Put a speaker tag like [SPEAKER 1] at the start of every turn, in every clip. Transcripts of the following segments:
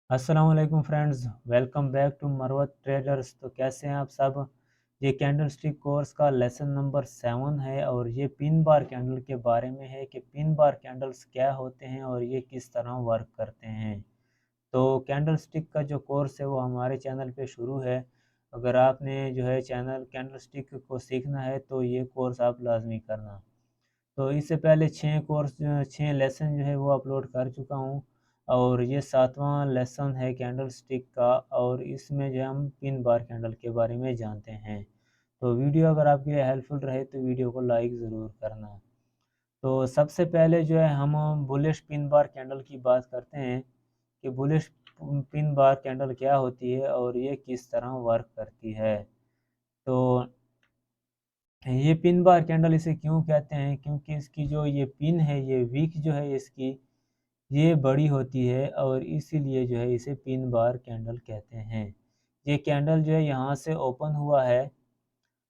[SPEAKER 1] अस्सलाम वालेकुम friends, welcome back to Marwat traders. तो कैसे हैं आप सब। ये कैंडल स्टिक कोर्स का लेसन नंबर 7 है और ये पिन बार कैंडल के बारे में है कि पिन बार कैंडल्स क्या होते हैं और ये किस तरह वर्क करते हैं। तो कैंडल स्टिक का जो कोर्स है वो हमारे चैनल पे शुरू है। अगर आपने जो है चैनल कैंडल स्टिक को सीखना है तो ये कोर्स आप लाजमी करना। तो इससे पहले 6 लेसन जो है वो अपलोड कर चुका हूँ और ये 7वां लेसन है कैंडल स्टिक का और इसमें जो है हम पिन बार कैंडल के बारे में जानते हैं। तो वीडियो अगर आपके लिए हेल्पफुल रहे तो वीडियो को लाइक ज़रूर करना। तो सबसे पहले जो है हम बुलिश पिन बार कैंडल की बात करते हैं कि बुलिश पिन बार कैंडल क्या होती है और ये किस तरह वर्क करती है। तो ये पिन बार कैंडल इसे क्यों कहते हैं, क्योंकि इसकी जो ये पिन है ये विक जो है इसकी ये बड़ी होती है और इसीलिए जो है इसे पिन बार कैंडल कहते हैं। ये कैंडल जो है यहाँ से ओपन हुआ है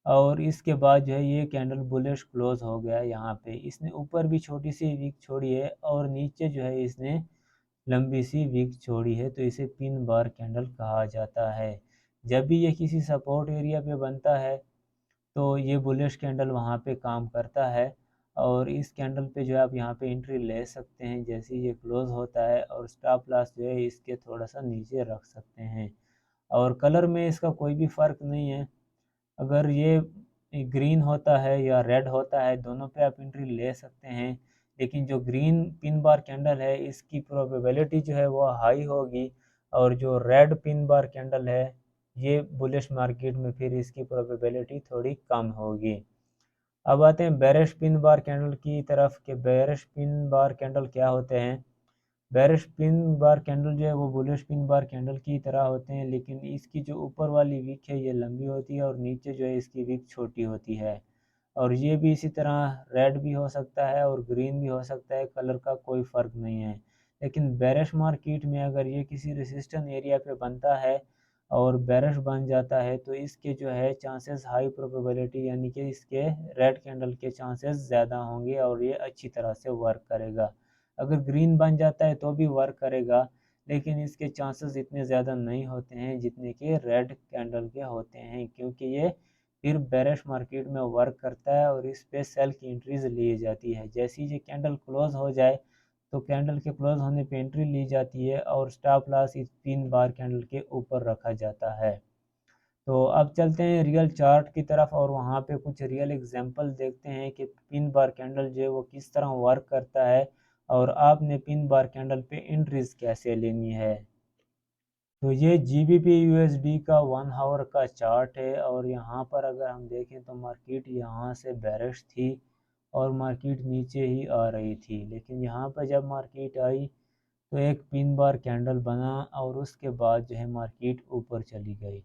[SPEAKER 1] और इसके बाद जो है ये कैंडल बुलिश क्लोज हो गया यहाँ पे। इसने ऊपर भी छोटी सी विक छोड़ी है और नीचे जो है इसने लंबी सी विक छोड़ी है, तो इसे पिन बार कैंडल कहा जाता है। जब भी ये किसी सपोर्ट एरिया पे बनता है तो ये बुलिश कैंडल वहाँ पे काम करता है और इस कैंडल पे जो है आप यहाँ पे एंट्री ले सकते हैं जैसे ही ये क्लोज़ होता है और स्टॉप लॉस जो है इसके थोड़ा सा नीचे रख सकते हैं। और कलर में इसका कोई भी फ़र्क नहीं है। अगर ये ग्रीन होता है या रेड होता है दोनों पे आप एंट्री ले सकते हैं, लेकिन जो ग्रीन पिन बार कैंडल है इसकी प्रोबेबिलिटी जो है वो हाई होगी और जो रेड पिन बार कैंडल है ये बुलिश मार्केट में फिर इसकी प्रोबेबिलिटी थोड़ी कम होगी। अब आते हैं बेरिश पिन बार कैंडल की तरफ कि बेरिश पिन बार कैंडल क्या होते हैं। बेरिश पिन बार कैंडल जो है वो बुलिश पिन बार कैंडल की तरह होते हैं, लेकिन इसकी जो ऊपर वाली विक है ये लंबी होती है और नीचे जो है इसकी विक छोटी होती है। और ये भी इसी तरह रेड भी हो सकता है और ग्रीन भी हो सकता है, कलर का कोई फ़र्क नहीं है। लेकिन बेरिश मार्केट में अगर ये किसी रेसिस्टेंट एरिया पे बनता है और बेरिश बन जाता है तो इसके जो है चांसेस हाई प्रोबेबिलिटी यानी कि इसके रेड कैंडल के चांसेस ज़्यादा होंगे और ये अच्छी तरह से वर्क करेगा। अगर ग्रीन बन जाता है तो भी वर्क करेगा, लेकिन इसके चांसेस इतने ज़्यादा नहीं होते हैं जितने कि रेड कैंडल के होते हैं, क्योंकि ये फिर बेरिश मार्केट में वर्क करता है और इस पे सेल की एंट्रीज ली जाती है। जैसे ही ये कैंडल क्लोज हो जाए तो कैंडल के क्लोज होने पे एंट्री ली जाती है और स्टॉप लॉस इस 3 बार कैंडल के ऊपर रखा जाता है। तो अब चलते हैं रियल चार्ट की तरफ और वहाँ पे कुछ रियल एग्जांपल देखते हैं कि पिन बार कैंडल जो है वो किस तरह वर्क करता है और आपने पिन बार कैंडल पे एंट्रीज कैसे लेनी है। तो ये GBP USD का 1 आवर का चार्ट है और यहाँ पर अगर हम देखें तो मार्केट यहाँ से बेरिश थी और मार्केट नीचे ही आ रही थी, लेकिन यहाँ पर जब मार्केट आई तो एक पिन बार कैंडल बना और उसके बाद जो है मार्केट ऊपर चली गई।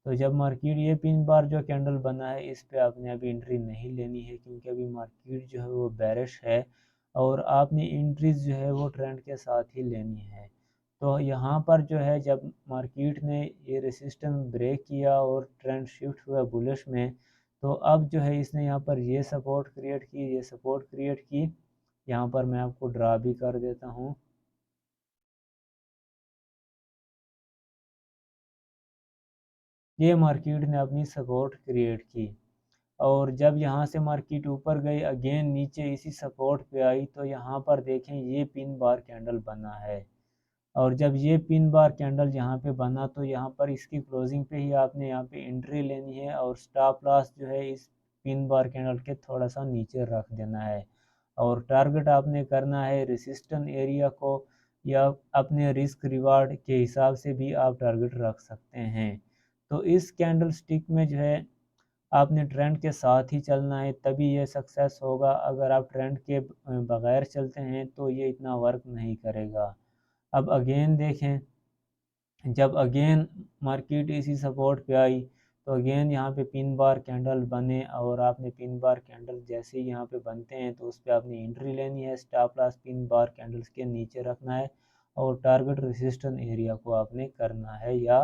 [SPEAKER 1] तो जब मार्केट ये पिन बार जो कैंडल बना है इस पे आपने अभी एंट्री नहीं लेनी है, क्योंकि अभी मार्केट जो है वो बेरिश है और आपने एंट्रीज जो है वो ट्रेंड के साथ ही लेनी है। तो यहाँ पर जो है जब मार्केट ने ये रेसिस्टेंस ब्रेक किया और ट्रेंड शिफ्ट हुआ बुलिश में, तो अब जो है इसने यहाँ पर ये सपोर्ट क्रिएट की, ये सपोर्ट क्रिएट की। यहाँ पर मैं आपको ड्रा भी कर देता हूँ। ये मार्केट ने अपनी सपोर्ट क्रिएट की और जब यहाँ से मार्केट ऊपर गई अगेन नीचे इसी सपोर्ट पे आई तो यहाँ पर देखें ये पिन बार कैंडल बना है। और जब ये पिन बार कैंडल यहाँ पे बना तो यहाँ पर इसकी क्लोजिंग पे ही आपने यहाँ पे एंट्री लेनी है और स्टॉप लॉस जो है इस पिन बार कैंडल के थोड़ा सा नीचे रख देना है और टारगेट आपने करना है रेसिस्टेंट एरिया को, या अपने रिस्क रिवार्ड के हिसाब से भी आप टारगेट रख सकते हैं। तो इस कैंडल स्टिक में जो है आपने ट्रेंड के साथ ही चलना है तभी ये सक्सेस होगा। अगर आप ट्रेंड के बगैर चलते हैं तो ये इतना वर्क नहीं करेगा। अब अगेन देखें, जब अगेन मार्केट इसी सपोर्ट पे आई तो अगेन यहाँ पे पिन बार कैंडल बने और आपने पिन बार कैंडल जैसे ही यहाँ पे बनते हैं तो उस पर आपने एंट्री लेनी है, stop loss pin bar candles के नीचे रखना है और टारगेट रेसिस्टेंस एरिया को आपने करना है या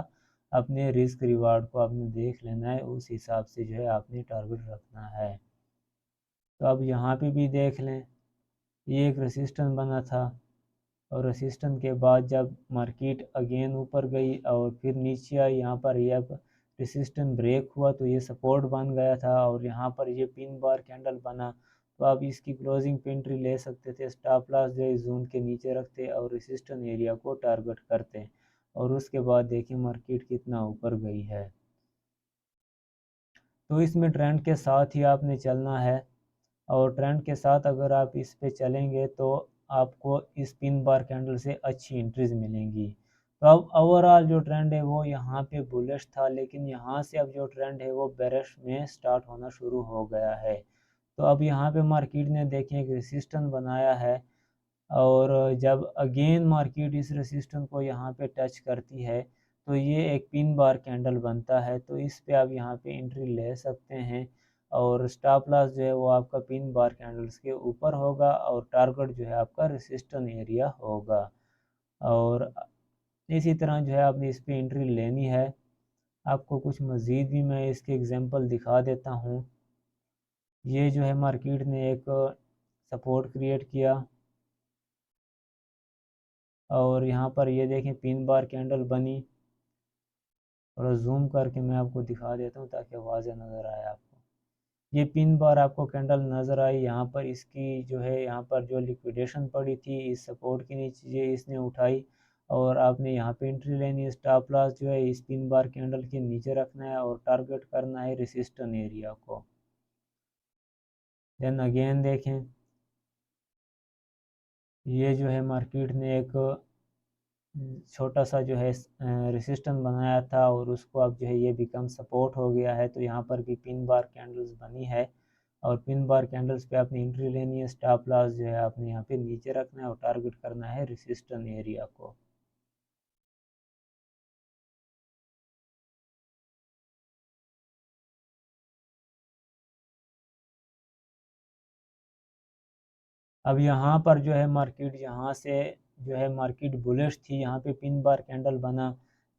[SPEAKER 1] अपने रिस्क रिवार्ड को आपने देख लेना है, उस हिसाब से जो है आपने टारगेट रखना है। तो अब यहाँ पे भी देख लें, ये एक रेसिस्टेंस बना था और रेसिस्टेंस के बाद जब मार्केट अगेन ऊपर गई और फिर नीचे आई, यहाँ पर ये अब रेसिस्टेंस ब्रेक हुआ तो ये सपोर्ट बन गया था और यहाँ पर ये पिन बार कैंडल बना। तो आप इसकी क्लोजिंग पे एंट्री ले सकते थे, स्टॉप लॉस जो है जोन के नीचे रखते और रेसिस्टेंस एरिया को टारगेट करते और उसके बाद देखिए मार्केट कितना ऊपर गई है। तो इसमें ट्रेंड के साथ ही आपने चलना है और ट्रेंड के साथ अगर आप इस पे चलेंगे तो आपको इस पिन बार कैंडल से अच्छी एंट्रीज मिलेंगी। तो अब ओवरऑल जो ट्रेंड है वो यहाँ पे बुलिश था, लेकिन यहाँ से अब जो ट्रेंड है वो बेरिश में स्टार्ट होना शुरू हो गया है। तो अब यहाँ पे मार्केट ने देखें एक रेसिस्टेंस बनाया है और जब अगेन मार्केट इस रेसिस्टेंस को यहाँ पे टच करती है तो ये एक पिन बार कैंडल बनता है। तो इस पे आप यहाँ पे एंट्री ले सकते हैं और स्टॉप लॉस जो है वो आपका पिन बार कैंडल्स के ऊपर होगा और टारगेट जो है आपका रेसिस्टेंस एरिया होगा। और इसी तरह जो है आपने इस पे एंट्री लेनी है। आपको कुछ मज़ीद भी मैं इसके एग्जांपल दिखा देता हूँ। ये जो है मार्केट ने एक सपोर्ट क्रिएट किया और यहाँ पर ये देखें पिन बार कैंडल बनी। थोड़ा जूम करके मैं आपको दिखा देता हूँ ताकि वाज़ेह नज़र आए आपको। ये पिन बार आपको कैंडल नज़र आई, यहाँ पर इसकी जो है यहाँ पर जो लिक्विडेशन पड़ी थी इस सपोर्ट के नीचे ये इसने उठाई और आपने यहाँ पे एंट्री लेनी है। स्टॉप लॉस जो है इस पिन बार कैंडल के नीचे रखना है और टारगेट करना है रेसिस्टेंस एरिया को। देन अगेन देखें ये जो है मार्केट ने एक छोटा सा जो है रेसिस्टेंस बनाया था और उसको अब जो है ये बिकम सपोर्ट हो गया है। तो यहाँ पर भी पिन बार कैंडल्स बनी है और पिन बार कैंडल्स पे आपने एंट्री लेनी है। स्टॉप लॉस जो है आपने यहाँ पे नीचे रखना है और टारगेट करना है रेसिस्टेंस एरिया को। अब यहाँ पर जो है मार्केट यहाँ से जो है मार्केट बुलिश थी, यहाँ पे पिन बार कैंडल बना,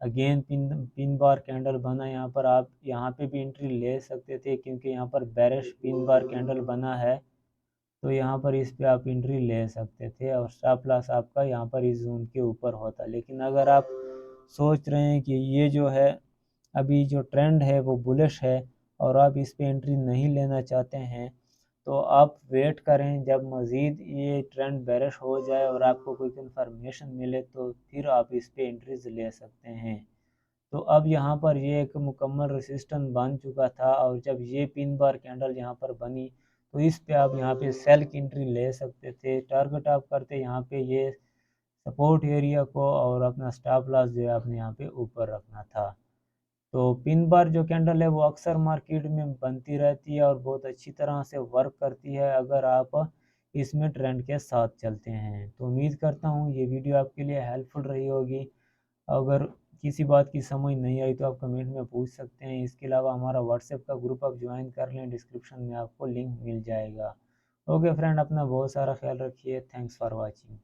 [SPEAKER 1] अगेन पिन बार कैंडल बना। यहाँ पर आप यहाँ पे भी एंट्री ले सकते थे क्योंकि यहाँ पर बेरिश पिन बार कैंडल बना है। तो यहाँ पर इस पे आप एंट्री ले सकते थे और स्टॉप लॉस आपका यहाँ पर इस जोन के ऊपर होता। लेकिन अगर आप सोच रहे हैं कि ये जो है अभी जो ट्रेंड है वो बुलिश है और आप इस पे एंट्री नहीं लेना चाहते हैं तो आप वेट करें जब मज़ीद ये ट्रेंड बेरिश हो जाए और आपको कोई इन्फॉर्मेशन मिले तो फिर आप इस पे एंट्रीज ले सकते हैं। तो अब यहाँ पर ये एक मुकम्मल रेसिस्टेंस बन चुका था और जब ये पिन बार कैंडल यहाँ पर बनी तो इस पे आप यहाँ पे सेल की एंट्री ले सकते थे। टारगेट आप करते यहाँ पे ये सपोर्ट एरिया को और अपना स्टॉप लॉस जो है आपने यहाँ पे ऊपर रखना था। तो पिन बार जो कैंडल है वो अक्सर मार्केट में बनती रहती है और बहुत अच्छी तरह से वर्क करती है अगर आप इसमें ट्रेंड के साथ चलते हैं। तो उम्मीद करता हूँ ये वीडियो आपके लिए हेल्पफुल रही होगी। अगर किसी बात की समझ नहीं आई तो आप कमेंट में पूछ सकते हैं। इसके अलावा हमारा व्हाट्सएप का ग्रुप आप ज्वाइन कर लें, डिस्क्रिप्शन में आपको लिंक मिल जाएगा। ओके फ्रेंड, अपना बहुत सारा ख्याल रखिए। Thanks for watching.